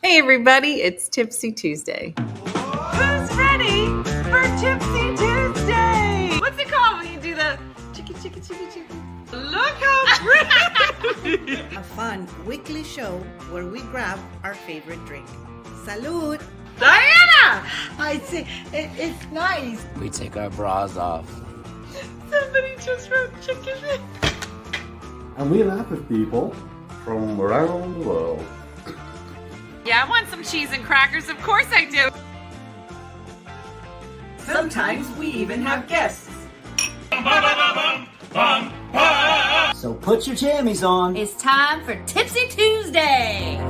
Hey everybody, it's Tipsy Tuesday. Who's ready for Tipsy Tuesday? What's it called when you do the chicky chicky chicky chicky? Look how pretty! A fun weekly show where we grab our favorite drink. Salud! Diana! I see, it's nice. We take our bras off. Somebody just wrote chicken. And we laugh at people from around the world. Yeah, I want some cheese and crackers. Of course I do. Sometimes we even have guests. So put your jammies on. It's time for Tipsy Tuesday.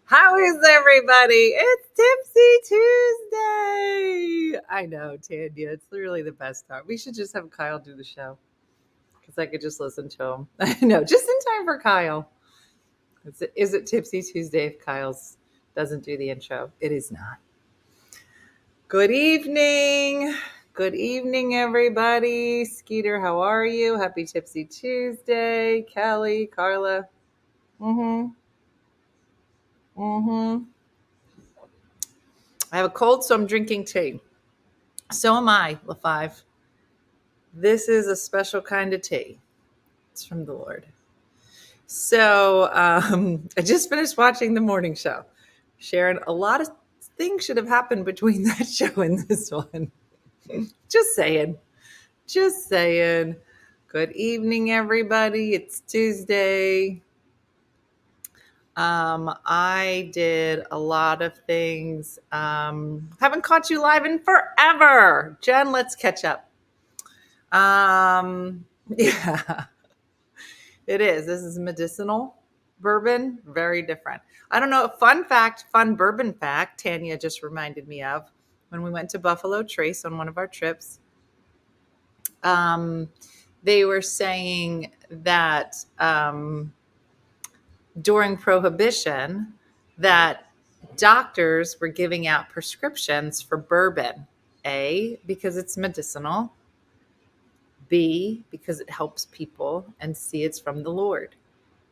How is everybody? It's Tipsy Tuesday. I know, Tanya. It's literally the best time. We should just have Kyle do the show because I could just listen to him. I know, just in time for Kyle. Is it Tipsy Tuesday if Kyle's doesn't do the intro? It is not. Good evening. Good evening, everybody. Skeeter, how are you? Happy Tipsy Tuesday. Kelly, Carla. I have a cold, so I'm drinking tea. So am I, LaFive. This is a special kind of tea. It's from the Lord. So I just finished watching the morning show. Sharon, a lot of things should have happened between that show and this one. Just saying. Just saying. Good evening, everybody. It's Tuesday. I did a lot of things. Haven't caught you live in forever. Jen, let's catch up. Yeah, it is. This is medicinal bourbon. Very different. I don't know. Fun bourbon fact, Tanya just reminded me of when we went to Buffalo Trace on one of our trips. They were saying that, during Prohibition, that doctors were giving out prescriptions for bourbon. A, because it's medicinal. B, because it helps people. And C, it's from the Lord.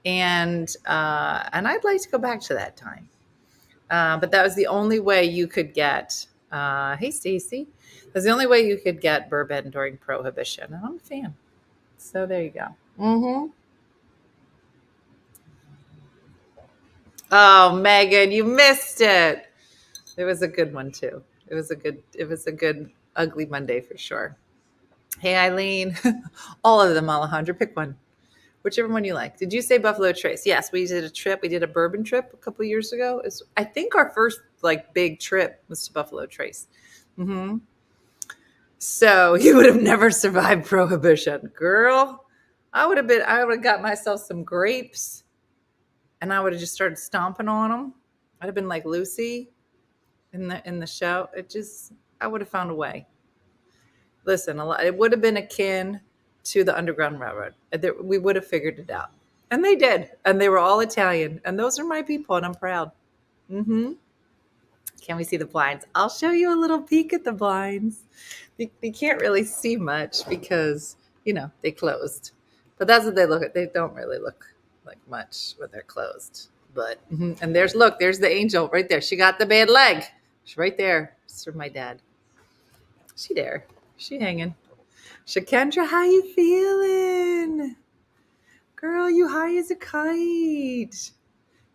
And I'd like to go back to that time. But that was the only way you could get, hey, Stacy. That's the only way you could get bourbon during Prohibition. And I'm a fan. So there you go. Oh, Megan, you missed it. It was a good one too. It was a good ugly Monday for sure. Hey, Eileen. All of them, Alejandra. Pick one. Whichever one you like. Did you say Buffalo Trace? Yes, we did a trip. We did a bourbon trip a couple of years ago. I think our first big trip was to Buffalo Trace. So you would have never survived Prohibition. Girl, I would have got myself some grapes. And I would have just started stomping on them. I'd have been like Lucy in the show. I would have found a way. Listen, it would have been akin to the Underground Railroad. We would have figured it out. And they did. And they were all Italian. And those are my people, and I'm proud. Can we see the blinds? I'll show you a little peek at the blinds. You can't really see much because, they closed. But that's what they look at. They don't really look like much when they're closed, but and there's the angel right there. She got the bad leg. She's right there. It's from my dad. She hanging. Shakendra, how you feeling, girl? You high as a kite.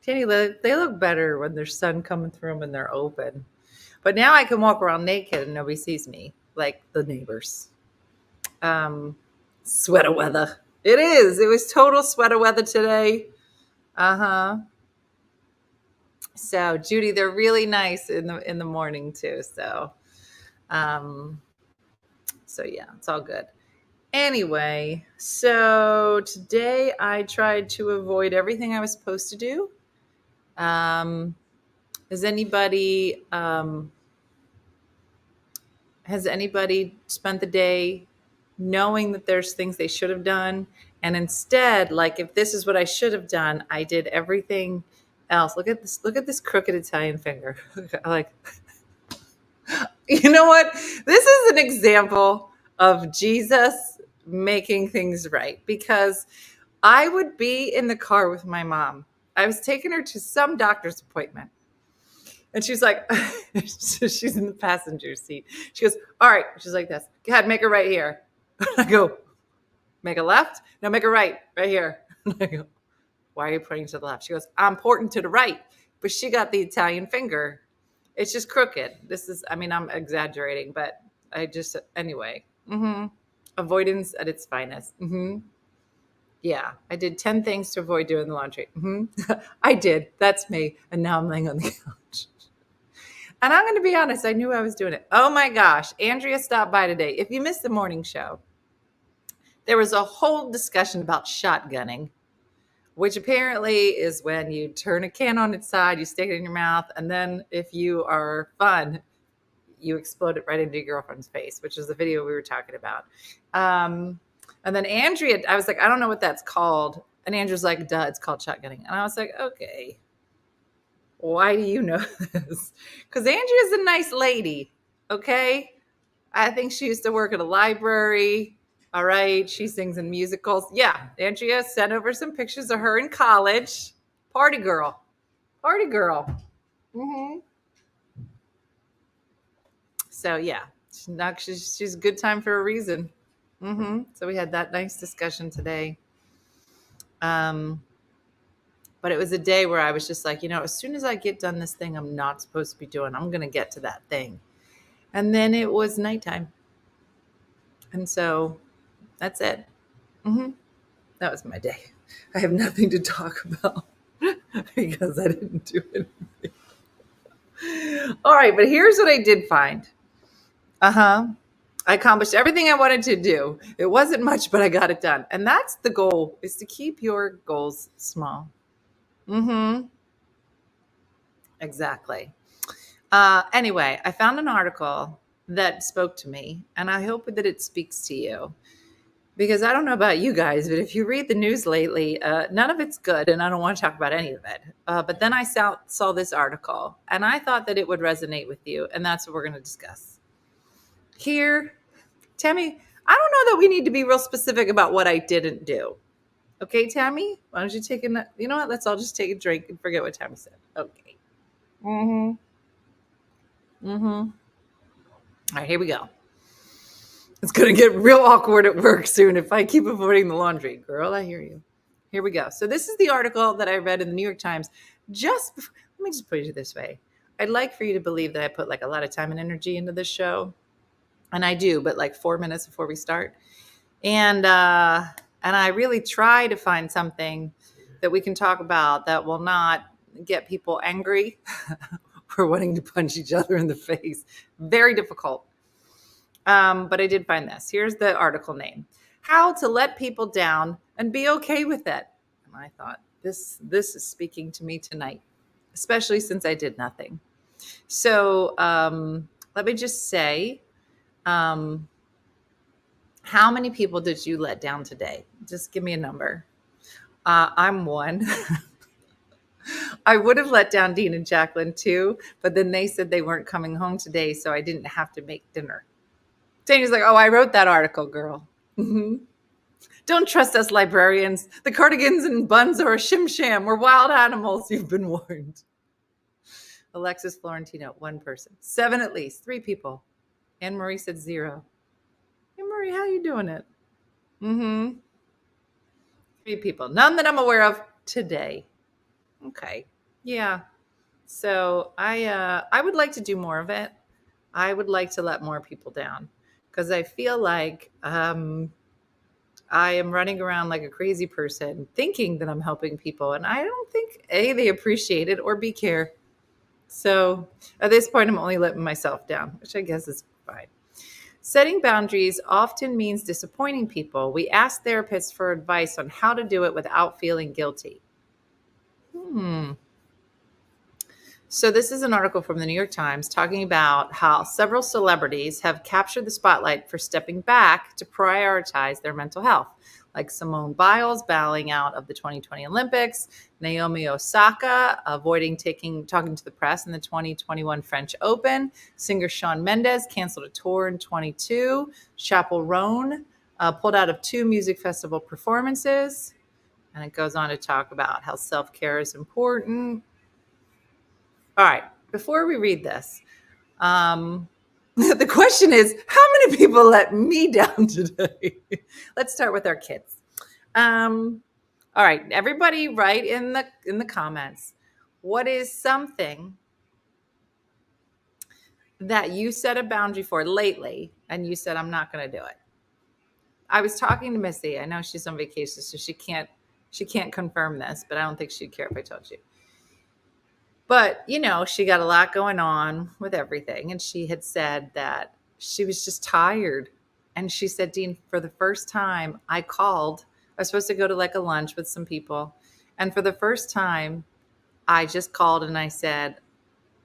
Tanny, they look better when there's sun coming through them and they're open. But now I can walk around naked and nobody sees me, like the neighbors. Sweater weather. It is. It was total sweater weather today. So Judy, they're really nice in the morning too. So yeah, it's all good. Anyway, so today I tried to avoid everything I was supposed to do. Has anybody spent the day knowing that there's things they should have done, and instead, if this is what I should have done, I did everything else? Look at this crooked Italian finger. You know what? This is an example of Jesus making things right, because I would be in the car with my mom. I was taking her to some doctor's appointment. And she's like, so she's in the passenger seat. She goes, all right. She's like this. Go ahead, make a right here. I go, make a left? No, make a right here. I go, why are you pointing to the left? She goes, I'm pointing to the right. But she got the Italian finger. It's just crooked. I'm exaggerating, but anyway. Avoidance at its finest. Yeah, I did 10 things to avoid doing the laundry. I did. That's me. And now I'm laying on the couch. And I'm going to be honest, I knew I was doing it. Oh my gosh, Andrea stopped by today. If you missed the morning show, there was a whole discussion about shotgunning, which apparently is when you turn a can on its side, you stick it in your mouth, and then if you are fun, you explode it right into your girlfriend's face, which is the video we were talking about. And then Andrea, I was like, I don't know what that's called. And Andrea's like, duh, it's called shotgunning. And I was like, okay. Why do you know this? Because Andrea's a nice lady, okay? I think she used to work at a library. All right, she sings in musicals. Yeah, Andrea sent over some pictures of her in college. Party girl. Party girl. So, yeah, she's a good time for a reason. So we had that nice discussion today. But it was a day where I was just like, as soon as I get done this thing I'm not supposed to be doing, I'm going to get to that thing. And then it was nighttime. And so that's it. That was my day. I have nothing to talk about because I didn't do anything. All right, but here's what I did find. I accomplished everything I wanted to do. It wasn't much, but I got it done. And that's the goal, is to keep your goals small. Exactly. Anyway, I found an article that spoke to me, and I hope that it speaks to you. Because I don't know about you guys, but if you read the news lately, none of it's good, and I don't want to talk about any of it. But then I saw this article, and I thought that it would resonate with you, and that's what we're going to discuss. Here, Tammy, I don't know that we need to be real specific about what I didn't do. Okay, Tammy? Why don't you take you know what? Let's all just take a drink and forget what Tammy said. Okay. All right, here we go. It's going to get real awkward at work soon if I keep avoiding the laundry. Girl, I hear you. Here we go. So this is the article that I read in the New York Times. Let me just put it this way. I'd like for you to believe that I put like a lot of time and energy into this show. And I do, but like 4 minutes before we start. And I really try to find something that we can talk about that will not get people angry or wanting to punch each other in the face. Very difficult. But I did find this. Here's the article name: How to Let People Down and Be Okay with It. And I thought, this is speaking to me tonight, especially since I did nothing. So let me just say, how many people did you let down today? Just give me a number. I'm one. I would have let down Dean and Jacqueline too, but then they said they weren't coming home today, so I didn't have to make dinner. Daniel's like, oh, I wrote that article, girl. Don't trust us librarians. The cardigans and buns are a shim-sham. We're wild animals. You've been warned. Alexis Florentino, one person. 7 at least, 3 people. Anne Marie said 0. Hey, Marie, how you doing it? 3 people. None that I'm aware of today. Okay. Yeah. So I would like to do more of it. I would like to let more people down, because I feel like I am running around like a crazy person thinking that I'm helping people. And I don't think, A, they appreciate it, or B, care. So at this point, I'm only letting myself down, which I guess is fine. Setting boundaries often means disappointing people. We ask therapists for advice on how to do it without feeling guilty. So this is an article from the New York Times talking about how several celebrities have captured the spotlight for stepping back to prioritize their mental health, like Simone Biles bowing out of the 2020 Olympics, Naomi Osaka avoiding talking to the press in the 2021 French Open, singer Shawn Mendes canceled a tour in 22, Chappell Roan pulled out of 2 music festival performances, and it goes on to talk about how self-care is important. All right, before we read this, the question is, how many people let me down today? Let's start with our kids. All right, everybody write in the comments, what is something that you set a boundary for lately and you said, I'm not going to do it? I was talking to Missy. I know she's on vacation, so she can't confirm this, but I don't think she'd care if I told you. But, she got a lot going on with everything. And she had said that she was just tired. And she said, Dean, for the first time I called, I was supposed to go to like a lunch with some people. And for the first time, I just called and I said,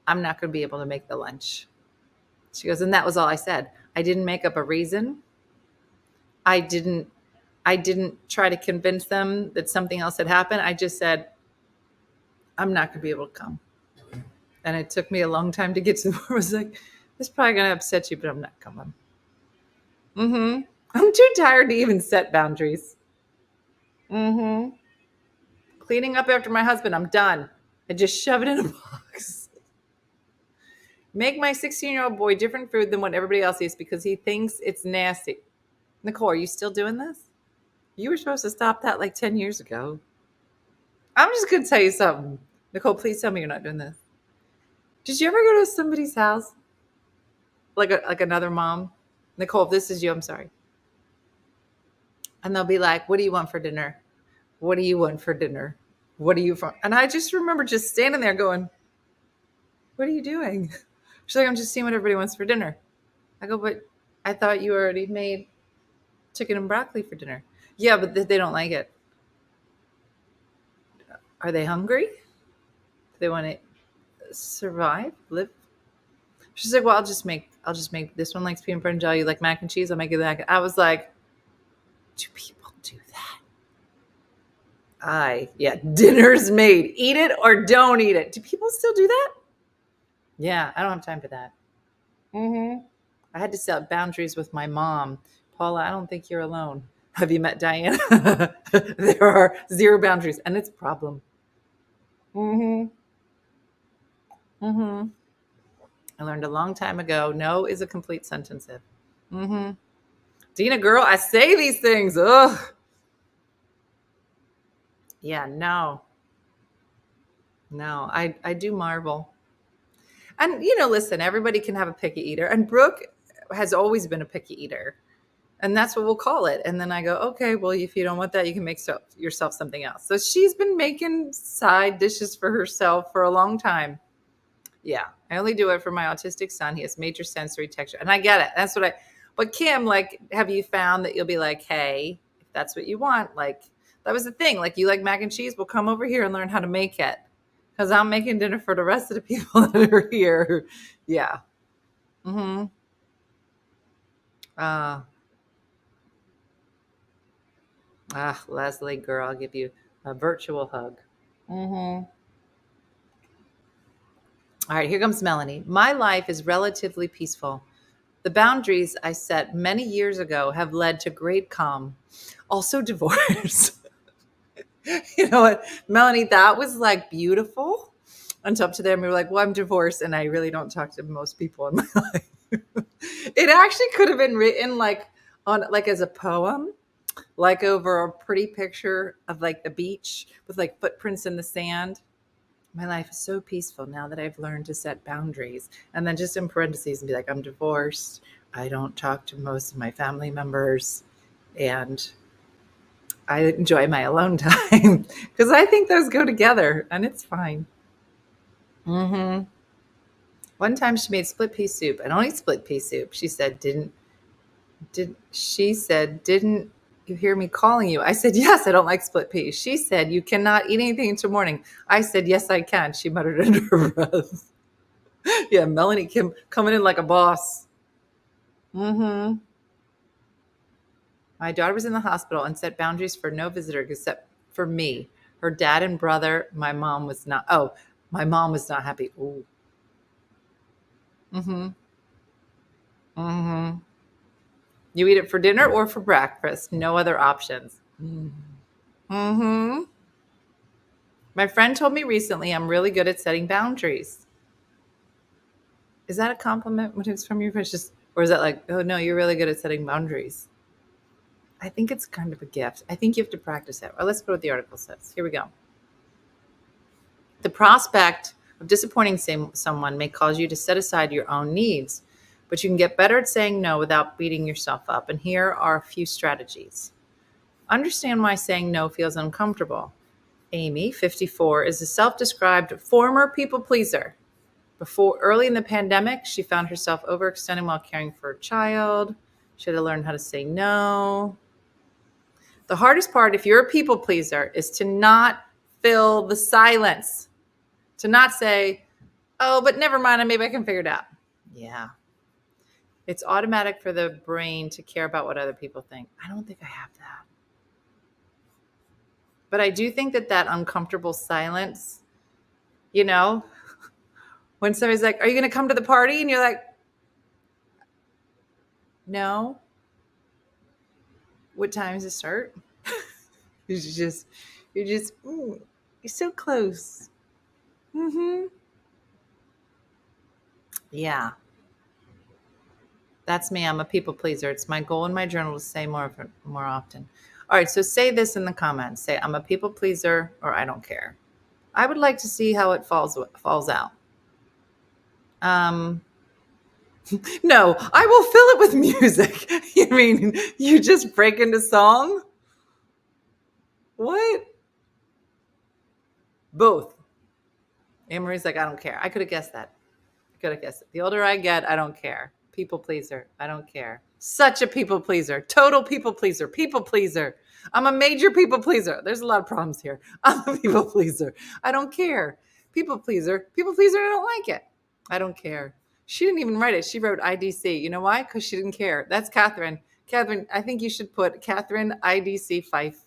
I'm not going to be able to make the lunch. She goes, and that was all I said. I didn't make up a reason. I didn't try to convince them that something else had happened. I just said, I'm not going to be able to come. And it took me a long time to get to the point where I was like, this is probably going to upset you, but I'm not coming. I'm too tired to even set boundaries. Cleaning up after my husband, I'm done. I just shove it in a box. Make my 16-year-old boy different food than what everybody else eats because he thinks it's nasty. Nicole, are you still doing this? You were supposed to stop that like 10 years ago. I'm just going to tell you something. Nicole, please tell me you're not doing this. Did you ever go to somebody's house? Like another mom? Nicole, if this is you, I'm sorry. And they'll be like, what do you want for dinner? What do you want for dinner? What are you from? And I just remember just standing there going, what are you doing? She's like, I'm just seeing what everybody wants for dinner. I go, but I thought you already made chicken and broccoli for dinner. Yeah, but they don't like it. Are they hungry? Do they want to survive, live? She's like, well, I'll just make this one likes peanut butter and jelly, you like mac and cheese, I'll make it that. I was like, do people do that? Dinner's made. Eat it or don't eat it. Do people still do that? Yeah, I don't have time for that. I had to set boundaries with my mom. Paula, I don't think you're alone. Have you met Diana? There are 0 boundaries, and it's a problem. I learned a long time ago, no is a complete sentence. Dina, girl, I say these things. Ugh. Yeah, no, I do marvel. And, listen, everybody can have a picky eater. And Brooke has always been a picky eater. And that's what we'll call it. And then I go, okay, well, if you don't want that, you can make yourself something else. So she's been making side dishes for herself for a long time. Yeah, I only do it for my autistic son. He has major sensory texture. And I get it. That's what but Kim, like, have you found that you'll be like, hey, if that's what you want, like, that was the thing. Like, you like mac and cheese? Well, come over here and learn how to make it. Because I'm making dinner for the rest of the people that are here. Yeah. Leslie, girl, I'll give you a virtual hug. All right, here comes Melanie. My life is relatively peaceful. The boundaries I set many years ago have led to great calm. Also divorce. You know what, Melanie, that was like beautiful. Until up to them, we were like, well, I'm divorced and I really don't talk to most people in my life. It actually could have been written like as a poem, like over a pretty picture of like the beach with like footprints in the sand. My life is so peaceful now that I've learned to set boundaries. And then just in parentheses and be like, I'm divorced. I don't talk to most of my family members. And I enjoy my alone time because I think those go together and it's fine. One time she made split pea soup. I don't eat split pea soup. She said, didn't you hear me calling you. I said, yes, I don't like split peas. She said, you cannot eat anything until morning. I said, yes, I can. She muttered under her breath. Yeah, Melanie Kim coming in like a boss. Mm-hmm. My daughter was in the hospital and set boundaries for no visitor except for me. Her dad and brother. My mom was not. Oh, my mom was not happy. Ooh. Mm-hmm. Mm-hmm. You eat it for dinner or for breakfast. No other options. Mm-hmm. My friend told me recently I'm really good at setting boundaries. Is that a compliment when it's from your friend? Just, or is that like, oh no, you're really good at setting boundaries? I think it's kind of a gift. I think you have to practice it. Or let's go what the article says. Here we go. The prospect of disappointing someone may cause you to set aside your own needs, but you can get better at saying no without beating yourself up. And here are a few strategies. Understand why saying no feels uncomfortable. Amy, 54, is a self-described former people pleaser. Early in the pandemic, she found herself overextending while caring for a child. She had to learn how to say no. The hardest part, if you're a people pleaser, is to not fill the silence. To not say, oh, but never mind, maybe I can figure it out. Yeah. It's automatic for the brain to care about what other people think. I don't think I have that. But I do think that uncomfortable silence, you know, when somebody's like, are you going to come to the party? And you're like, no. What time does it start? you're just, ooh, you're so close. Mm-hmm. Yeah. That's me. I'm a people pleaser. It's my goal in my journal to say more often. All right. So say this in the comments. Say, I'm a people pleaser, or I don't care. I would like to see how it falls out. No, I will fill it with music. You mean you just break into song? What? Both. Anne Marie's like, I don't care. I could have guessed that. The older I get, I don't care. People pleaser. I don't care. Such a people pleaser. Total people pleaser. People pleaser. I'm a major people pleaser. There's a lot of problems here. I'm a people pleaser. I don't care. People pleaser. People pleaser. I don't like it. I don't care. She didn't even write it. She wrote IDC. You know why? Because she didn't care. That's Catherine. Catherine, I think you should put Catherine IDC Fife.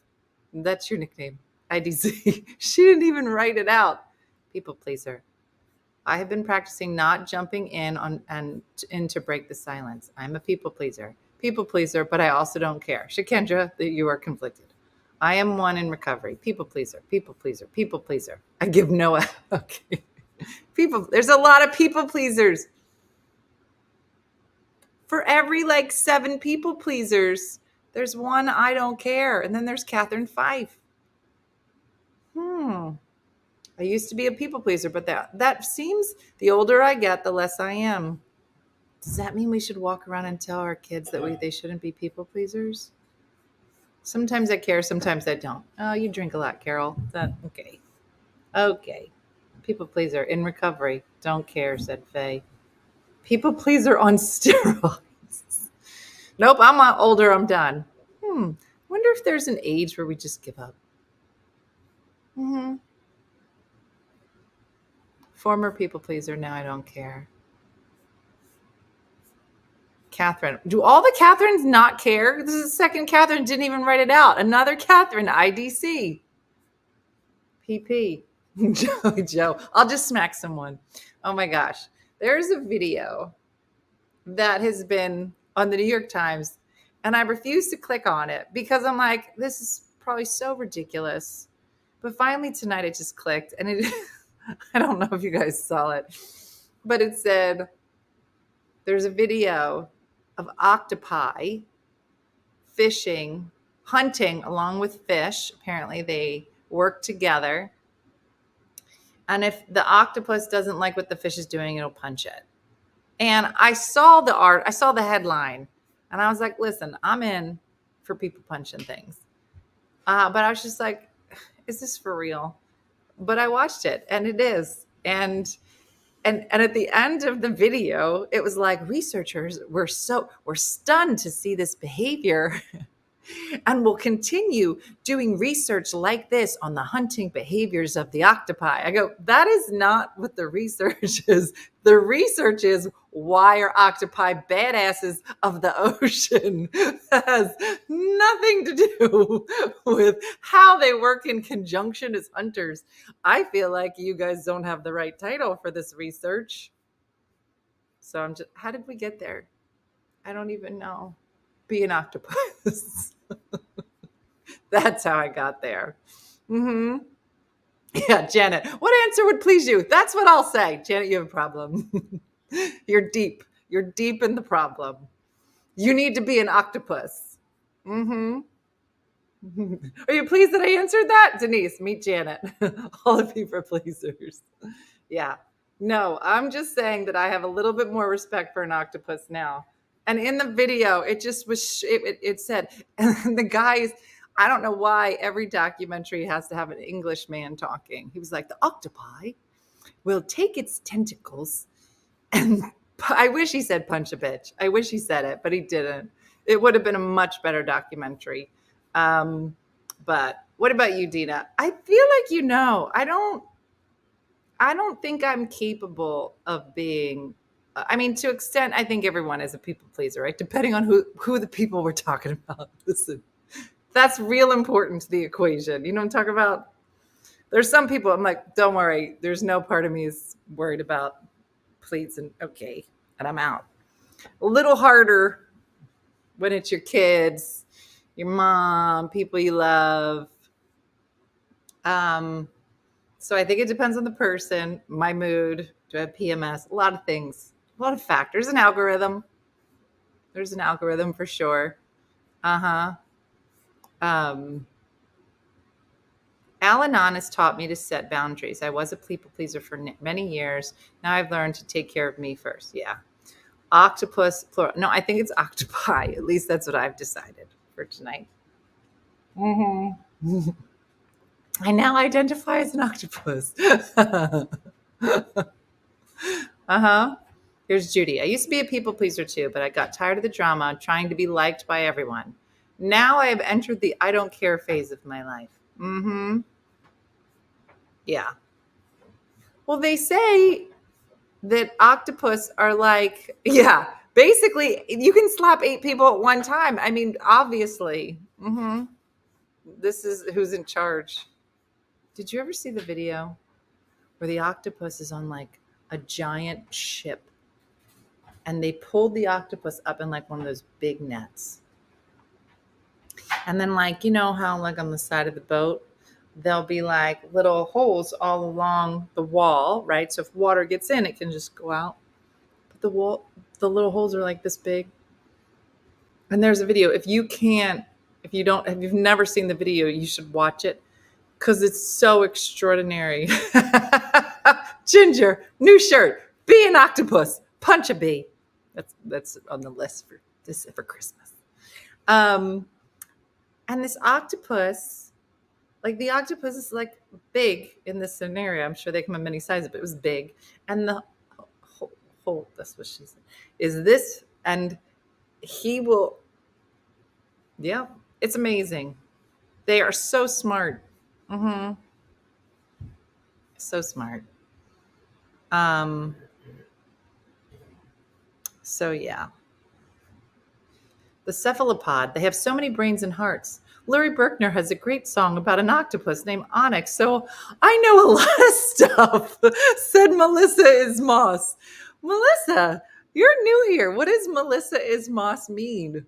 That's your nickname. IDC. She didn't even write it out. People pleaser. I have been practicing not jumping in to break the silence. I'm a people pleaser, but I also don't care. Shakendra, that you are conflicted. I am one in recovery. People pleaser. I give no. Okay. There's a lot of people pleasers. For every 7 people pleasers, there's one I don't care. And then there's Catherine Fife. I used to be a people pleaser, but that seems, the older I get, the less I am. Does that mean we should walk around and tell our kids that they shouldn't be people pleasers? Sometimes I care, sometimes I don't. Oh, you drink a lot, Carol. Okay. Okay. People pleaser in recovery. Don't care, said Faye. People pleaser on steroids. Nope, I'm not older. I'm done. Wonder if there's an age where we just give up. Former people pleaser, now I don't care. Catherine. Do all the Catherines not care? This is the second Catherine didn't even write it out. Another Catherine, IDC. PP. Joe. I'll just smack someone. Oh my gosh. There's a video that has been on the New York Times, and I refuse to click on it because I'm like, this is probably so ridiculous. But finally tonight it just clicked, and it I don't know if you guys saw it, but it said there's a video of octopi fishing, hunting along with fish. Apparently they work together. And if the octopus doesn't like what the fish is doing, it'll punch it. And I saw the headline, and I was like, listen, I'm in for people punching things. But I was just like, is this for real? But I watched it, and it is. And at the end of the video, it was like researchers were stunned to see this behavior And we'll continue doing research like this on the hunting behaviors of the octopi. I go, that is not what the research is. The research is, why are octopi badasses of the ocean? That has nothing to do with how they work in conjunction as hunters. I feel like you guys don't have the right title for this research. So I'm just, how did we get there? I don't even know. Be an octopus. That's how I got there. Mm-hmm. Yeah, Janet, what answer would please you? That's what I'll say. Janet, you have a problem. You're deep. You're deep in the problem. You need to be an octopus. Mm-hmm. Are you pleased that I answered that? Denise, meet Janet. All of you for pleasers. Yeah. No, I'm just saying that I have a little bit more respect for an octopus now. And in the video, it just was, it said, and the guys, I don't know why every documentary has to have an English man talking. He was like, the octopi will take its tentacles and I wish he said punch a bitch. I wish he said it, but he didn't. It would have been a much better documentary. But what about you, Dina? I feel like, I don't think I'm capable of being, I mean, to extent, I think everyone is a people pleaser, right? Depending on who the people we're talking about. Listen, that's real important to the equation. You know what I'm talking about? There's some people I'm like, don't worry. There's no part of me is worried about please and okay. And I'm out. A little harder when it's your kids, your mom, people you love. So I think it depends on the person, my mood, do I have PMS, a lot of things, a lot of factors, an algorithm. There's an algorithm for sure. Al-Anon has taught me to set boundaries. I was a people pleaser for many years. Now I've learned to take care of me first. Yeah. Octopus, plural. No, I think it's octopi. At least that's what I've decided for tonight. Mm-hmm. I now identify as an octopus. Here's Judy. I used to be a people pleaser too, but I got tired of the drama, trying to be liked by everyone. Now I have entered the I don't care phase of my life. Mm-hmm. Yeah. Well, they say that octopus are like, yeah, basically you can slap 8 people at one time. I mean, obviously. Mm-hmm. This is who's in charge. Did you ever see the video where the octopus is on like a giant ship and they pulled the octopus up in like one of those big nets? And then like, you know how like on the side of the boat, there'll be like little holes all along the wall, right? So if water gets in, it can just go out. But the little holes are like this big. And there's a video. If you've never seen the video, you should watch it because it's so extraordinary. Ginger, new shirt, be an octopus, punch a bee. That's on the list for Christmas. And this octopus, like the octopus is like big in this scenario. I'm sure they come in many sizes, but it was big. And the hole, that's what she said, is this, and he will, yeah, it's amazing. They are so smart. Mm-hmm. So smart. So yeah. The cephalopod, they have so many brains and hearts. Laurie Berkner has a great song about an octopus named Onyx. So I know a lot of stuff, said Melissa is Moss. Melissa, you're new here. What does Melissa is Moss mean?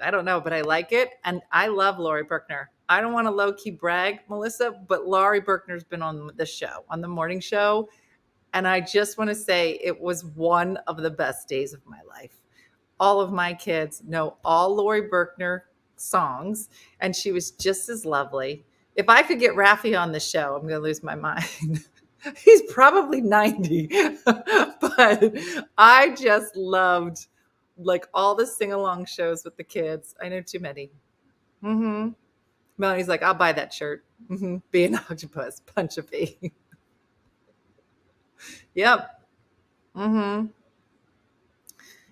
I don't know, but I like it. And I love Laurie Berkner. I don't want to low-key brag, Melissa, but Laurie Berkner's been on the show, on the morning show. And I just want to say it was one of the best days of my life. All of my kids know all Laurie Berkner songs, and she was just as lovely. If I could get Raffi on the show, I'm going to lose my mind. He's probably 90, but I just loved like all the sing-along shows with the kids. I know too many. Mm-hmm. Melanie's like, I'll buy that shirt. Mm-hmm. Be an octopus, punch a bee. Yep. Mm-hmm.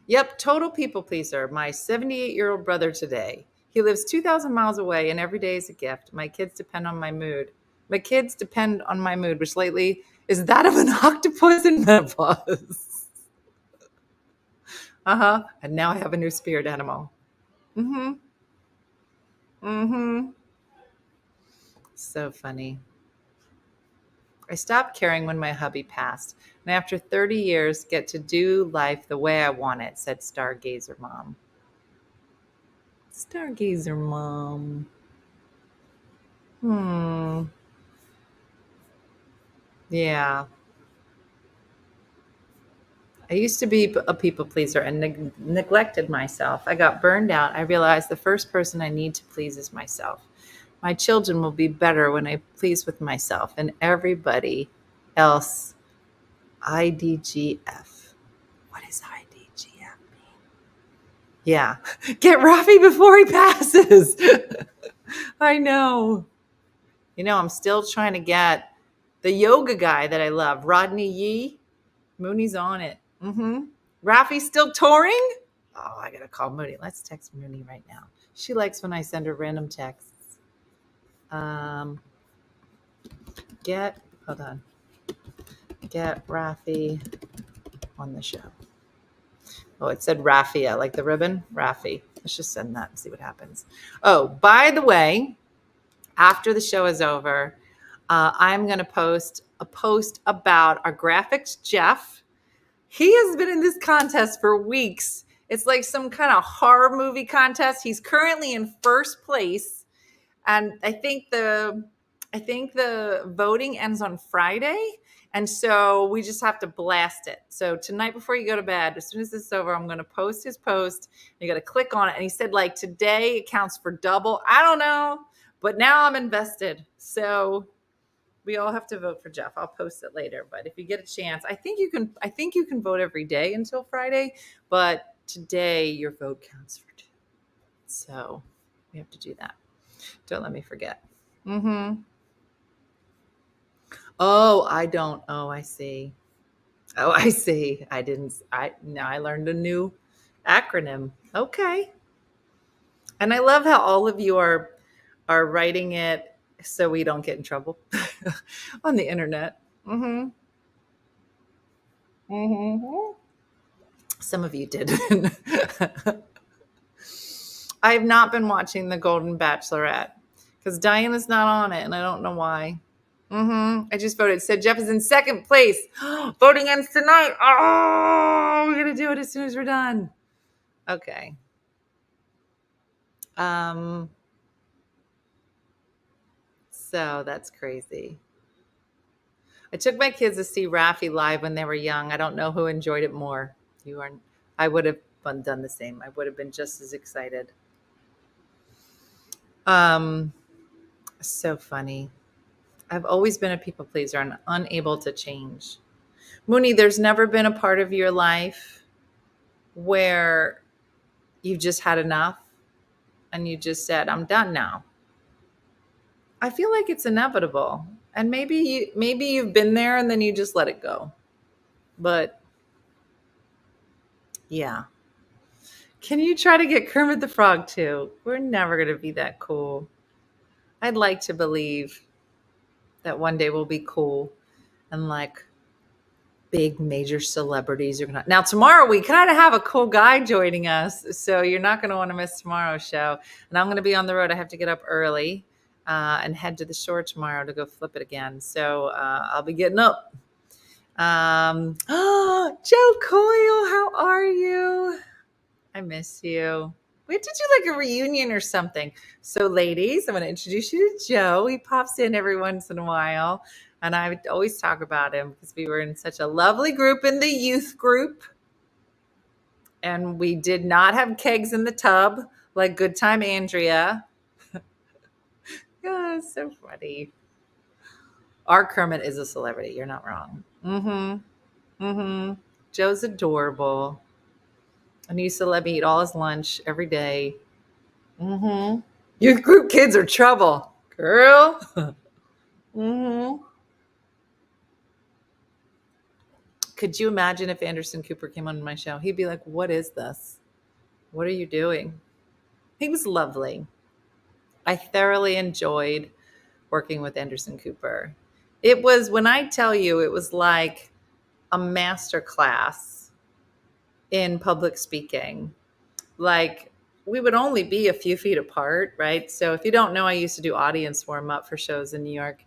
Yep, total people pleaser. My 78-year-old brother today. He lives 2,000 miles away, and every day is a gift. My kids depend on my mood. My kids depend on my mood, which lately is that of an octopus in menopause. And now I have a new spirit animal. So funny. I stopped caring when my hubby passed, and after 30 years, get to do life the way I want it, said Stargazer Mom. Stargazer Mom. Yeah. I used to be a people pleaser and neglected myself. I got burned out. I realized the first person I need to please is myself. My children will be better when I please with myself and everybody else. IDGF. What is IDGF mean? Yeah. Get Rafi before he passes. I know. I'm still trying to get the yoga guy that I love, Rodney Yee. Mooney's on it. Rafi's still touring? Oh, I gotta call Mooney. Let's text Mooney right now. She likes when I send her random texts. Get Rafi on the show. Oh, it said Raffia, like the ribbon. Rafi. Let's just send that and see what happens. Oh, by the way, after the show is over, I'm going to post a post about our graphics Jeff. He has been in this contest for weeks. It's like some kind of horror movie contest. He's currently in first place, and I think the voting ends on Friday, and so we just have to blast it. So tonight before you go to bed, as soon as this is over, I'm going to post his post. You got to click on it, and he said like today it counts for double. I don't know, but now I'm invested. So we all have to vote for Jeff. I'll post it later, but if you get a chance, I think you can vote every day until Friday, but today your vote counts for 2. So we have to do that. Don't let me forget. Oh, I don't. Oh, I see. Now I learned a new acronym. Okay. And I love how all of you are writing it so we don't get in trouble on the internet. Some of you didn't. I have not been watching The Golden Bachelorette because Diana's not on it, and I don't know why. I just voted. It said Jeff is in second place. Voting ends tonight. Oh, we're going to do it as soon as we're done. Okay. So that's crazy. I took my kids to see Rafi live when they were young. I don't know who enjoyed it more. I would have done the same. I would have been just as excited. So funny. I've always been a people pleaser and unable to change. Mooney, there's never been a part of your life where you've just had enough and you just said, I'm done now. I feel like it's inevitable. And maybe you've been there and then you just let it go. But yeah. Can you try to get Kermit the Frog too? We're never going to be that cool. I'd like to believe that one day we'll be cool and like big major celebrities are gonna. Now tomorrow we kind of have a cool guy joining us, so you're not going to want to miss tomorrow's show. And I'm going to be on the road. I have to get up early and head to the shore tomorrow to go flip it again. So I'll be getting up. Joe Coyle, how are you? I miss you. We have to do like a reunion or something. So ladies, I'm going to introduce you to Joe. He pops in every once in a while. And I would always talk about him because we were in such a lovely group in the youth group. And we did not have kegs in the tub like Good Time Andrea. Yeah, it's so funny. Our Kermit is a celebrity. You're not wrong. Joe's adorable. And he used to let me eat all his lunch every day. Youth group kids are trouble, girl. Could you imagine if Anderson Cooper came on my show? He'd be like, what is this? What are you doing? He was lovely. I thoroughly enjoyed working with Anderson Cooper. It was, when I tell you, it was like a master class in public speaking. Like, we would only be a few feet apart, right? So if you don't know, I used to do audience warm up for shows in New York.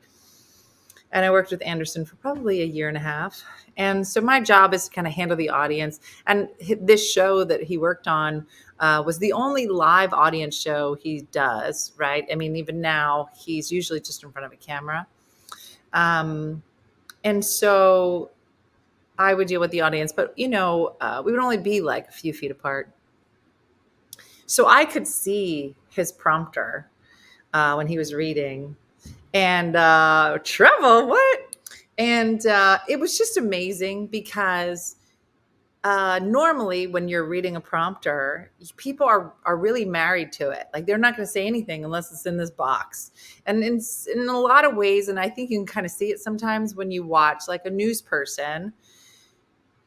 And I worked with Anderson for probably a year and a half. And so my job is to kind of handle the audience. And this show that he worked on was the only live audience show he does, right? I mean, even now, he's usually just in front of a camera. And so I would deal with the audience, but, we would only be like a few feet apart. So I could see his prompter when he was reading. And Trevor, what? And it was just amazing because normally when you're reading a prompter, people are really married to it. Like, they're not going to say anything unless it's in this box. And in a lot of ways, and I think you can kind of see it sometimes when you watch like a news person,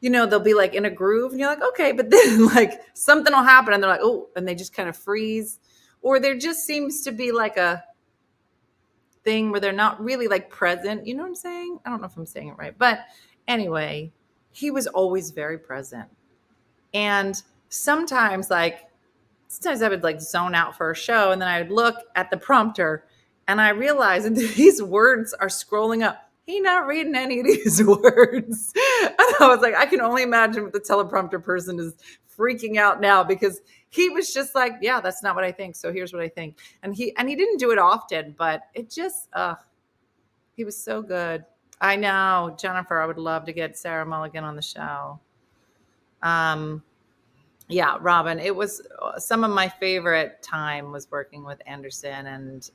they'll be like in a groove and you're like, okay, but then like something will happen and they're like, oh, and they just kind of freeze. Or there just seems to be like a thing where they're not really like present. You know what I'm saying? I don't know if I'm saying it right. But anyway, he was always very present. And sometimes I would like zone out for a show and then I would look at the prompter and I realized that these words are scrolling up. He's not reading any of these words. And I was like, I can only imagine what the teleprompter person is freaking out now, because he was just like, yeah, that's not what I think. So here's what I think. And he didn't do it often, but it just, he was so good. I know, Jennifer, I would love to get Sarah Mulligan on the show. Yeah, Robin, it was some of my favorite time was working with Anderson, and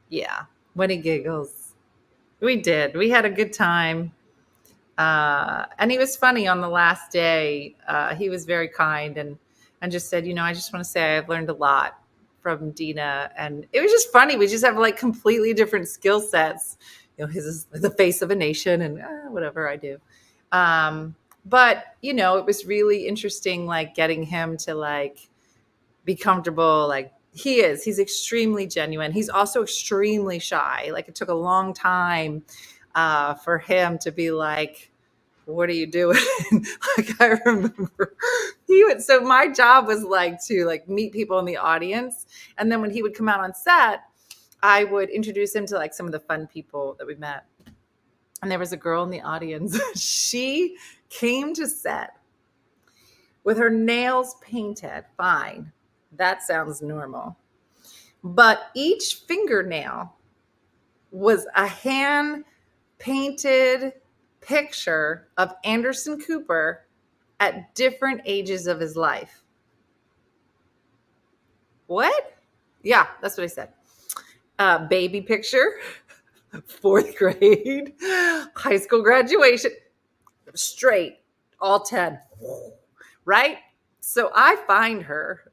yeah, when he giggles. We did. We had a good time. And he was funny on the last day. He was very kind and just said, I just want to say I've learned a lot from Dina. And it was just funny. We just have like completely different skill sets. His is the face of a nation and whatever I do. But, it was really interesting, like getting him to like be comfortable. Like, he's extremely genuine. He's also extremely shy. Like, it took a long time for him to be like, what are you doing? Like, I remember so my job was like to like meet people in the audience. And then when he would come out on set, I would introduce him to like some of the fun people that we met. And there was a girl in the audience. She came to set with her nails painted. Fine. That sounds normal. But each fingernail was a hand painted picture of Anderson Cooper at different ages of his life. What? Yeah, that's what I said. Baby picture, 4th grade, high school graduation, straight, all 10. Right? So I find her.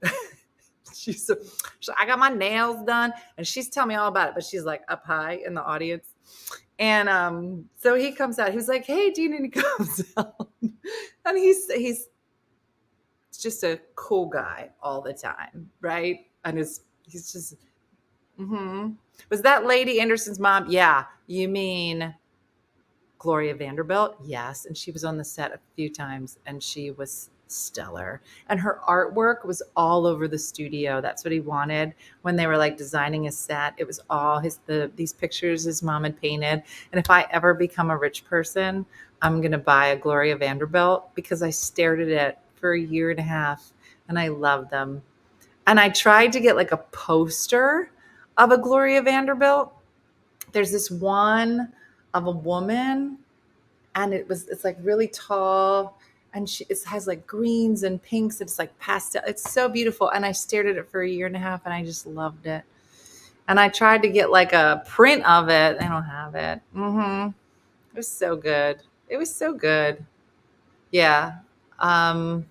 I got my nails done, and she's telling me all about it, but she's like up high in the audience. And so he comes out. He's like, "Hey, Dean," and he comes out, and he's just a cool guy all the time, right? And he's just, Was that Lady Anderson's mom? Yeah. You mean Gloria Vanderbilt? Yes. And she was on the set a few times, and she was stellar. And her artwork was all over the studio. That's what he wanted when they were like designing his set. It was all these pictures his mom had painted. And if I ever become a rich person, I'm going to buy a Gloria Vanderbilt, because I stared at it for a year and a half and I loved them. And I tried to get like a poster of a Gloria Vanderbilt. There's this one of a woman, and it's like really tall, and it has like greens and pinks. It's like pastel. It's so beautiful. And I stared at it for a year and a half and I just loved it. And I tried to get like a print of it. I don't have it. It was so good. It was so good. Yeah. No,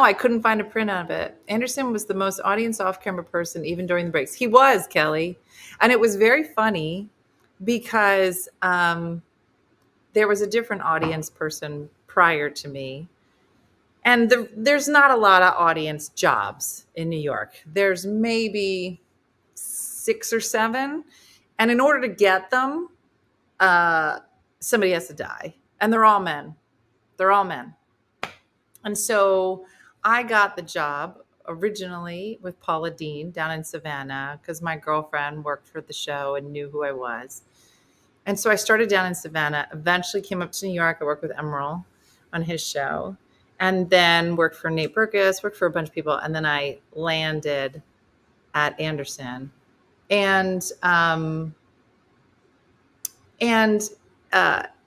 I couldn't find a print of it. Anderson was the most audience off-camera person, even during the breaks. He was, Kelly. And it was very funny because there was a different audience person prior to me. And there's not a lot of audience jobs in New York. There's maybe 6 or 7. And in order to get them, somebody has to die. And they're all men. They're all men. And so I got the job originally with Paula Dean down in Savannah because my girlfriend worked for the show and knew who I was. And so I started down in Savannah, eventually came up to New York. I worked with Emerald on his show, and then worked for Nate Berkus, worked for a bunch of people. And then I landed at Anderson. And I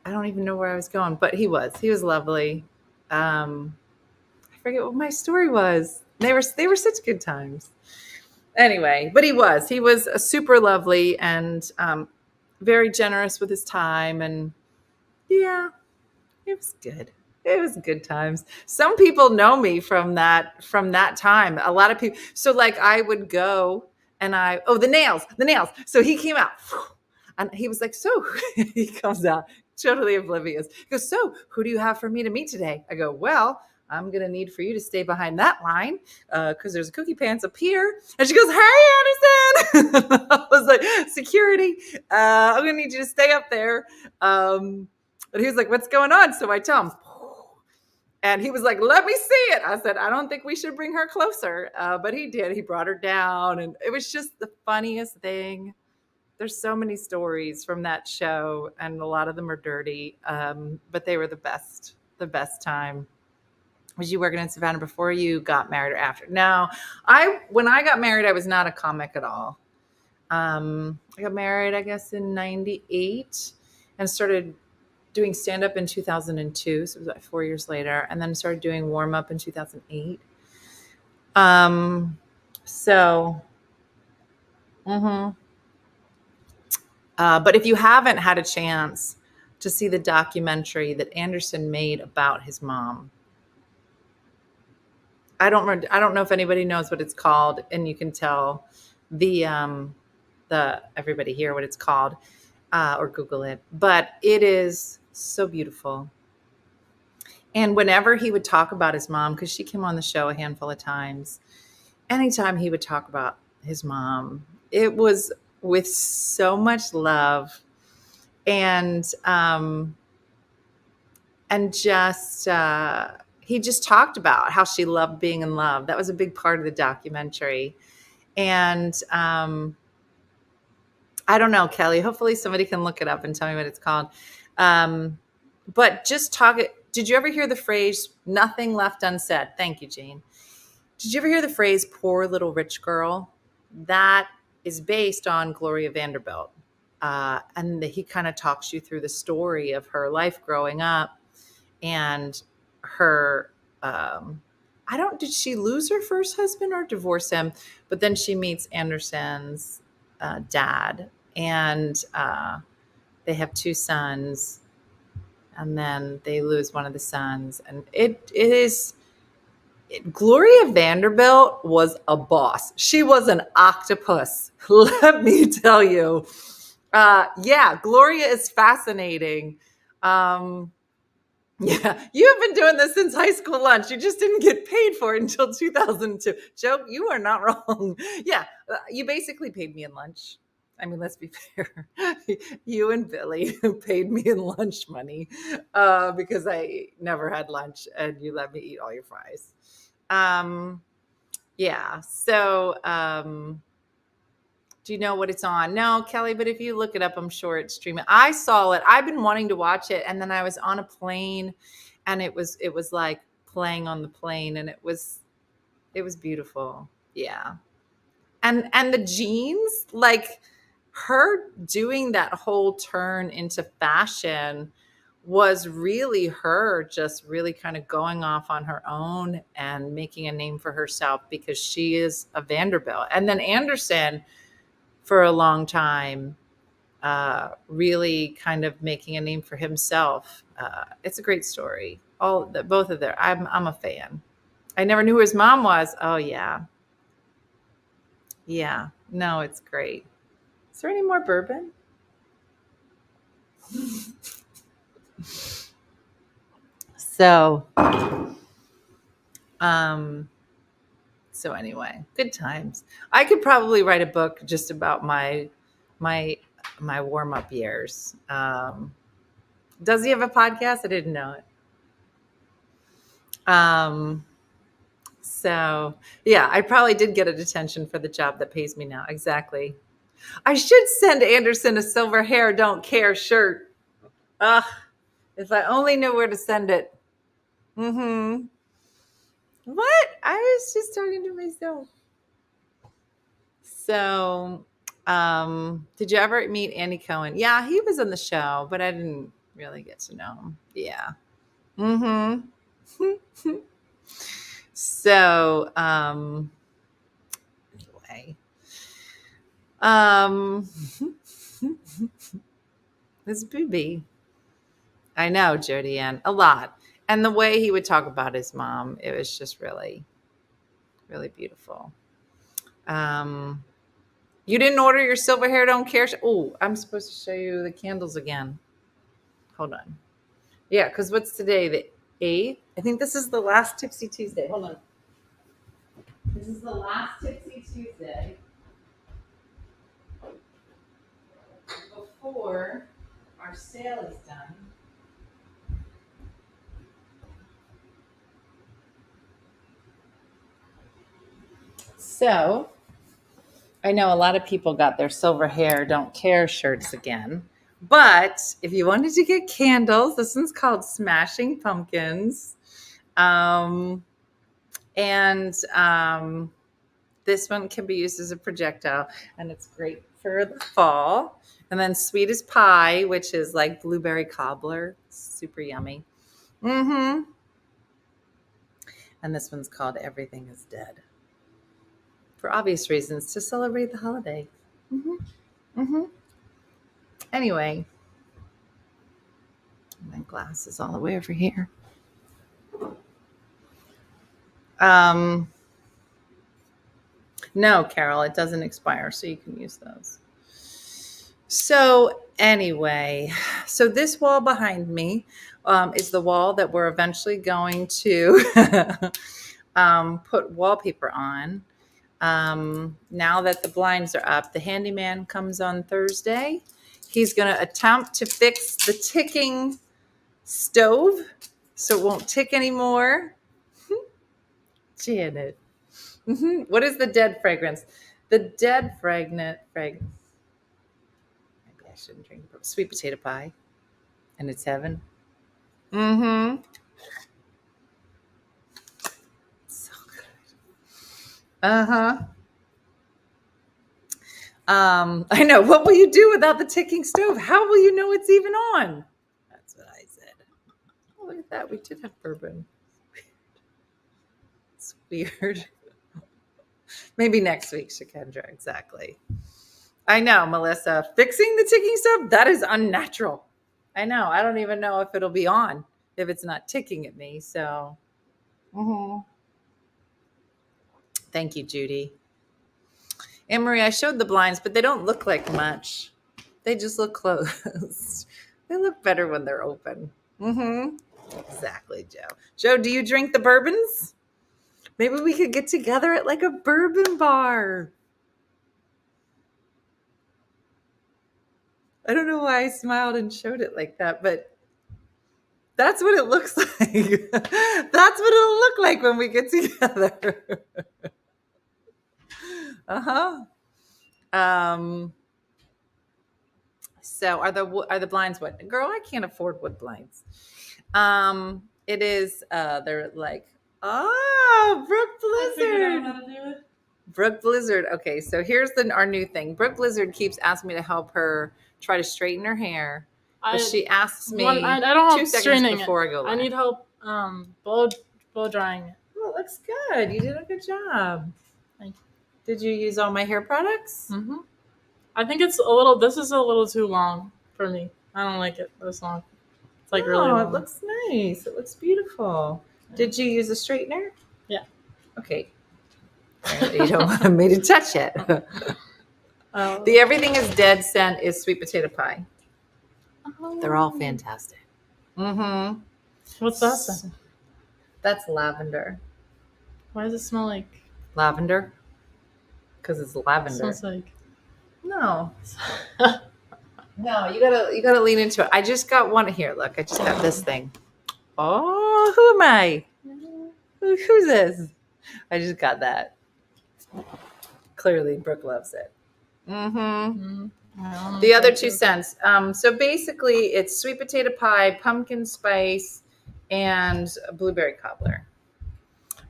don't even know where I was going, but he was lovely. I forget what my story was. They were such good times. Anyway, but he was a super lovely and very generous with his time, and yeah, it was good. It was good times. Some people know me from that time. A lot of people. So like I would go and the nails. So he came out and he was like, so he comes out totally oblivious. He goes, so who do you have for me to meet today? I go, well, I'm going to need for you to stay behind that line because there's cookie pants up here. And she goes, hey, Anderson. I was like, security, I'm going to need you to stay up there. And he was like, what's going on? So I tell him. And he was like, let me see it. I said, I don't think we should bring her closer. But he did. He brought her down. And it was just the funniest thing. There's so many stories from that show. And a lot of them are dirty. But they were the best time. Was you working in Savannah before you got married or after? No, when I got married, I was not a comic at all. I got married, I guess, in 98 and started doing stand-up in 2002. So it was like 4 years later. And then started doing warm-up in 2008. But if you haven't had a chance to see the documentary that Anderson made about his mom, I don't know if anybody knows what it's called, and you can tell the everybody here what it's called, or Google it. But it is so beautiful. And whenever he would talk about his mom, because she came on the show a handful of times, anytime he would talk about his mom, it was with so much love and just he just talked about how she loved being in love. That was a big part of the documentary. And I don't know, Kelly, hopefully somebody can look it up and tell me what it's called. But just talk it. Did you ever hear the phrase, nothing left unsaid? Thank you, Jane. Did you ever hear the phrase, poor little rich girl? That is based on Gloria Vanderbilt. And he kind of talks you through the story of her life growing up and her, did she lose her first husband or divorce him? But then she meets Anderson's dad, and they have 2 sons. And then they lose one of the sons. And Gloria Vanderbilt was a boss. She was an octopus. Let me tell you. Yeah, Gloria is fascinating. Yeah, you've been doing this since high school lunch. You just didn't get paid for it until 2002. Joe, you are not wrong. Yeah, you basically paid me in lunch. I mean, let's be fair. You and Billy paid me in lunch money because I never had lunch and you let me eat all your fries. Yeah. So do you know what it's on? No, Kelly, but if you look it up, I'm sure it's streaming. I saw it. I've been wanting to watch it. And then I was on a plane and it was like playing on the plane, and it was beautiful. Yeah. And the jeans, like, her doing that whole turn into fashion was really her just really kind of going off on her own and making a name for herself because she is a Vanderbilt. And then Anderson, for a long time, really kind of making a name for himself. It's a great story. Both of them. I'm a fan. I never knew who his mom was. Oh, yeah. Yeah. No, it's great. Is there any more bourbon? So, So anyway, good times. I could probably write a book just about my warm up years. Does he have a podcast? I didn't know it. So yeah, I probably did get a detention for the job that pays me now. Exactly. I should send Anderson a silver hair, don't care shirt. Ugh, if I only knew where to send it. Mm-hmm. What? I was just talking to myself. So, did you ever meet Andy Cohen? Yeah, he was on the show, but I didn't really get to know him. Yeah. Mm-hmm. So, anyway. This booby. I know, Jody Ann, a lot. And the way he would talk about his mom, it was just really, really beautiful. You didn't order your silver hair, don't care. Oh, I'm supposed to show you the candles again. Hold on. Yeah, because what's today? The 8th? I think this is the last Tipsy Tuesday. Hold on. This is the last Tipsy Tuesday before our sale is done. So, I know a lot of people got their silver hair, don't care shirts again. But if you wanted to get candles, this one's called Smashing Pumpkins. This one can be used as a projectile, and it's great for the fall. And then Sweet as Pie, which is like blueberry cobbler, super yummy. And this one's called Everything is Dead, for obvious reasons, to celebrate the holiday. Anyway, my glass is all the way over here. No, Carol, it doesn't expire, so you can use those. So anyway, so this wall behind me is the wall that we're eventually going to put wallpaper on. Now that the blinds are up, the handyman comes on Thursday. He's going to attempt to fix the ticking stove so it won't tick anymore. Janet. What is the dead fragrance? The dead fragrance. Maybe I shouldn't drink sweet potato pie. And it's heaven. So good. I know. What will you do without the ticking stove? How will you know it's even on? That's what I said. Oh, look at that. We did have bourbon. It's weird. Maybe next week, Shakendra. Exactly. I know, Melissa. Fixing the ticking stove? That is unnatural. I know. I don't even know if it'll be on if it's not ticking at me. So, thank you, Judy. Anne Marie, I showed the blinds, but they don't look like much. They just look closed. They look better when they're open. Exactly, Joe. Joe, do you drink the bourbons? Maybe we could get together at like a bourbon bar. I don't know why I smiled and showed it like that, but that's what it looks like. That's what it'll look like when we get together. So are the blinds what? Girl, I can't afford wood blinds. It is they're like, Brooke Blizzard. Brooke Blizzard. Okay, so here's our new thing. Brooke Blizzard keeps asking me to help her try to straighten her hair. But she asks me I don't 2 have seconds straightening before it. I go live. I need help blow drying it. Oh, it looks good. You did a good job. Thank you. Did you use all my hair products? I think this is a little too long for me. I don't like it this long. It's like really long. It looks nice. It looks beautiful. Yeah. Did you use a straightener? Yeah. Okay. You don't want me to touch it. The Everything is Dead scent is sweet potato pie. They're all fantastic. What's that scent? That's lavender. Why does it smell like? Lavender. Because it's It lavender. smells like. No. No, you gotta lean into it. I just got one here. Look, I just got this thing. Oh, who am I? Who's this? I just got that. Clearly, Brooke loves it. Mm-hmm. The other 2 cents. So basically, it's sweet potato pie, pumpkin spice, and a blueberry cobbler.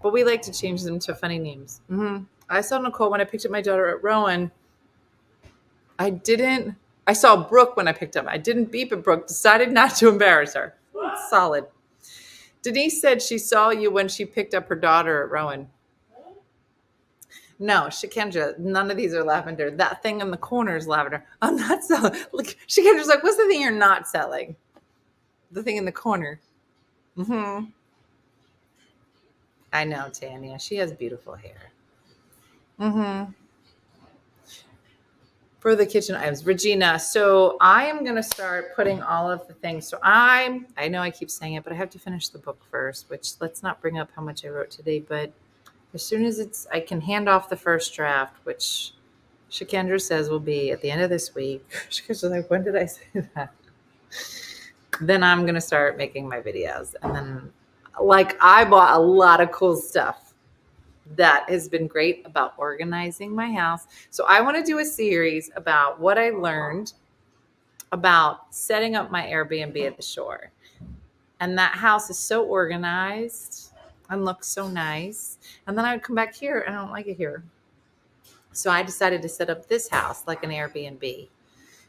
But we like to change them to funny names. I saw Nicole when I picked up my daughter at Rowan. I saw Brooke when I picked up. I didn't beep at Brooke, decided not to embarrass her. That's solid. Denise said she saw you when she picked up her daughter at Rowan. No, Shikendra, none of these are lavender. That thing in the corner is lavender. I'm not selling. Look, Shikendra's like, what's the thing you're not selling? The thing in the corner. I know, Tanya. She has beautiful hair. For the kitchen items, Regina. So I am going to start putting all of the things. So I know I keep saying it, but I have to finish the book first, which let's not bring up how much I wrote today. But as soon as I can hand off the first draft, which Shikendra says will be at the end of this week. She's like, when did I say that? Then I'm going to start making my videos. And then I bought a lot of cool stuff that has been great about organizing my house. So I want to do a series about what I learned about setting up my Airbnb at the shore. And that house is so organized and looks so nice. And then I would come back here and I don't like it here. So I decided to set up this house like an Airbnb.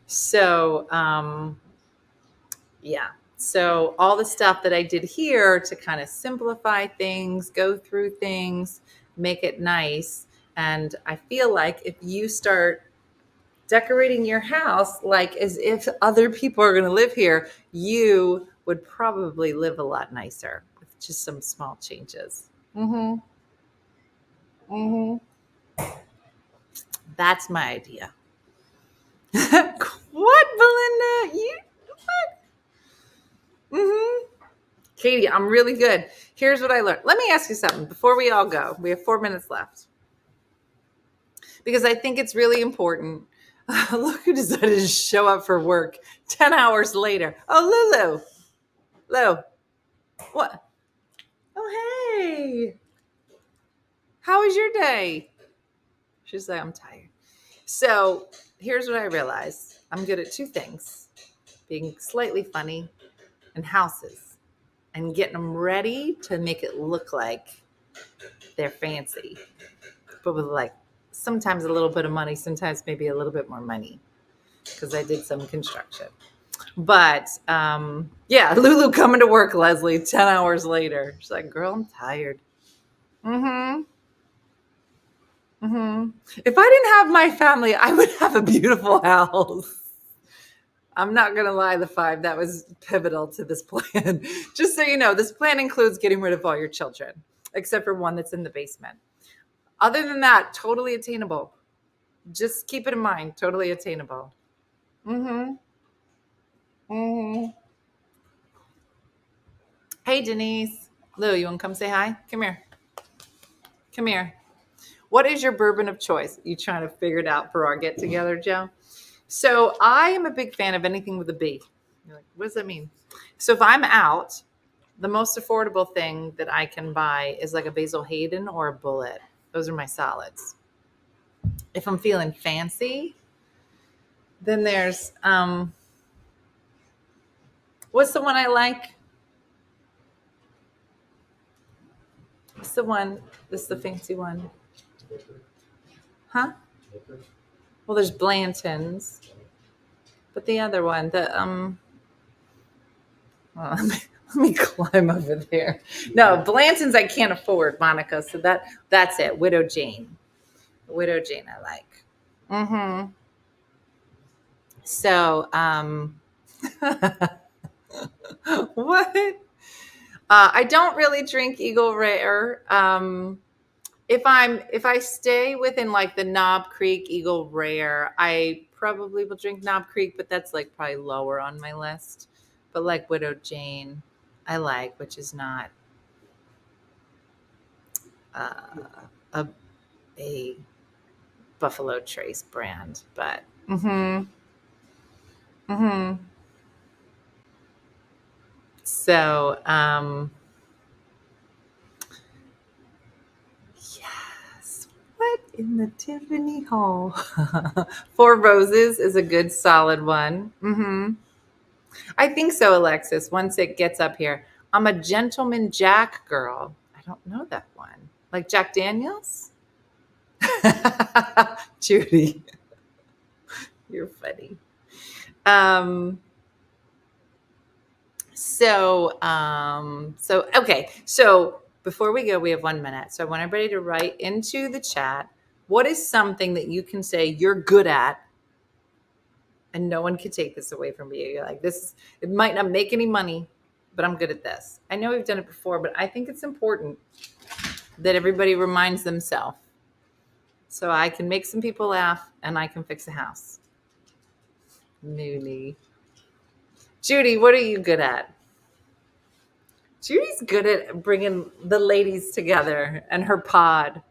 So, yeah. So all the stuff that I did here to kind of simplify things, go through things, make it nice. And I feel like if you start decorating your house like as if other people are going to live here, you would probably live a lot nicer with just some small changes. That's my idea. What, Belinda? You what? Katie, I'm really good. Here's what I learned. Let me ask you something before we all go. We have 4 minutes left. Because I think it's really important. Look who decided to show up for work 10 hours later. Oh, Lulu. What? Oh, hey. How was your day? She's like, I'm tired. So here's what I realized. I'm good at 2 things. Being slightly funny and houses. And getting them ready to make it look like they're fancy. But with sometimes a little bit of money, sometimes maybe a little bit more money. Because I did some construction. But yeah, Lulu coming to work, Leslie, 10 hours later. She's like, girl, I'm tired. If I didn't have my family, I would have a beautiful house. I'm not going to lie, the 5, that was pivotal to this plan. Just so you know, this plan includes getting rid of all your children, except for one that's in the basement. Other than that, totally attainable. Just keep it in mind, totally attainable. Hey, Denise. Lou, you want to come say hi? Come here. What is your bourbon of choice? You trying to figure it out for our get together, Joe? So I am a big fan of anything with a B. You're like, what does that mean? So if I'm out, the most affordable thing that I can buy is like a Basil Hayden or a Bullet. Those are my solids. If I'm feeling fancy, then there's what's the one I like? What's the one? This is the fancy one. Huh? Well, there's Blanton's. But the other one, well, let me climb over there. No, Blanton's I can't afford, Monica. So that's it. Widow Jane I like. So, what? I don't really drink Eagle Rare. If I stay within like the Knob Creek Eagle Rare, I probably will drink Knob Creek, but that's like probably lower on my list. But like Widow Jane, I like, which is not a Buffalo Trace brand, but so yes. What in the Tiffany Hall? Four Roses is a good solid one. I think so, Alexis. Once it gets up here, I'm a Gentleman Jack girl. I don't know that one. Like Jack Daniels? Judy, you're funny. So okay. So before we go, we have 1 minute. So I want everybody to write into the chat, what is something that you can say you're good at and no one can take this away from you? You're like, it might not make any money, but I'm good at this. I know we've done it before, but I think it's important that everybody reminds themselves. So I can make some people laugh and I can fix a house. Noonie. Judy, what are you good at? Judy's good at bringing the ladies together and her pod.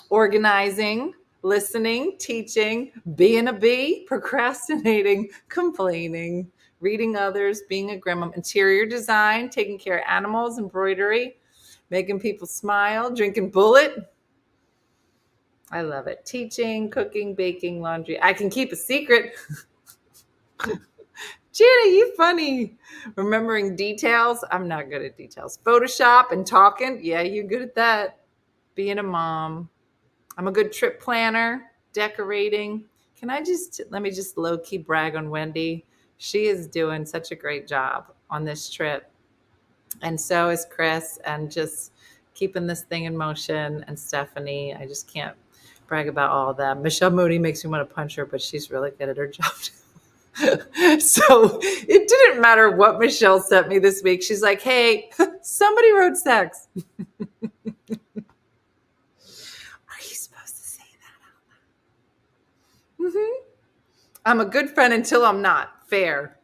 Organizing, listening, teaching, being a bee, procrastinating, complaining, reading others, being a grandma, interior design, taking care of animals, embroidery, making people smile, drinking bullet. I love it. Teaching, cooking, baking, laundry. I can keep a secret. Gina, you funny. Remembering details. I'm not good at details. Photoshop and talking. Yeah, you're good at that. Being a mom. I'm a good trip planner. Decorating. Let me just low key brag on Wendy. She is doing such a great job on this trip. And so is Chris, and just keeping this thing in motion. And Stephanie, I just can't brag about all of them. Michelle Moody makes me want to punch her, but she's really good at her job too. So it didn't matter what Michelle sent me this week. She's like, hey, somebody wrote sex. Are you supposed to say that out loud? I'm a good friend until I'm not. Fair.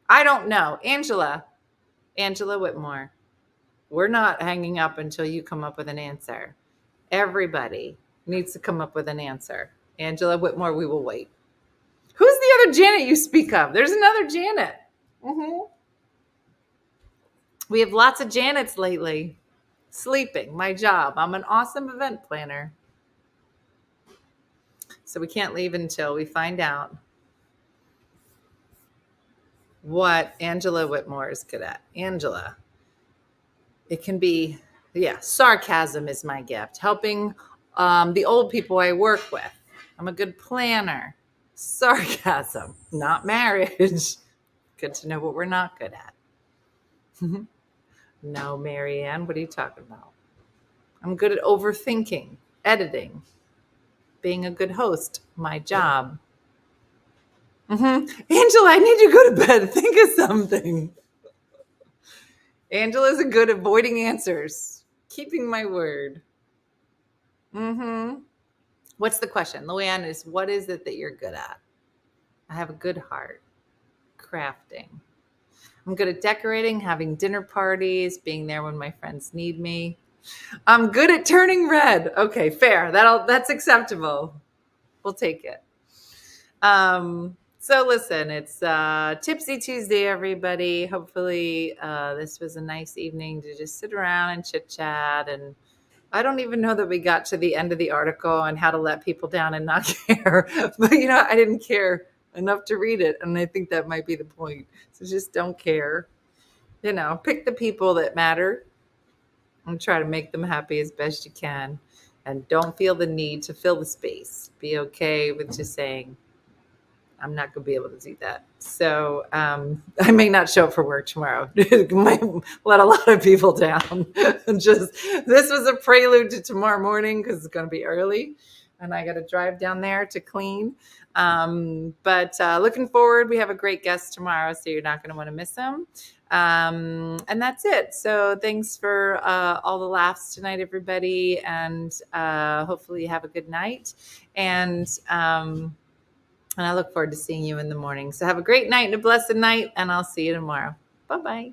I don't know. Angela Whitmore, we're not hanging up until you come up with an answer. Everybody needs to come up with an answer. Angela Whitmore, we will wait. Who's the other Janet you speak of? There's another Janet. We have lots of Janets lately. Sleeping, my job. I'm an awesome event planner. So we can't leave until we find out what Angela Whitmore is good at. Angela. It can be, sarcasm is my gift. Helping the old people I work with. I'm a good planner. Sarcasm, not marriage. Good to know what we're not good at. No, Marianne, what are you talking about? I'm good at overthinking, editing, being a good host, my job. Angela, I need you to go to bed. Think of something. Angela's good at avoiding answers, keeping my word. What's the question? Luann is, what is it that you're good at? I have a good heart. Crafting. I'm good at decorating, having dinner parties, being there when my friends need me. I'm good at turning red. Okay, fair. That's acceptable. We'll take it. So listen, it's Tipsy Tuesday, everybody. Hopefully this was a nice evening to just sit around and chit chat. And I don't even know that we got to the end of the article on how to let people down and not care. But I didn't care enough to read it. And I think that might be the point. So just don't care. Pick the people that matter and try to make them happy as best you can. And don't feel the need to fill the space. Be okay with just saying, I'm not going to be able to do that. So I may not show up for work tomorrow. It might let a lot of people down. This was a prelude to tomorrow morning because it's going to be early. And I got to drive down there to clean. But looking forward, we have a great guest tomorrow, so you're not going to want to miss him. And that's it. So thanks for all the laughs tonight, everybody. And hopefully you have a good night. And I look forward to seeing you in the morning. So have a great night and a blessed night, and I'll see you tomorrow. Bye-bye.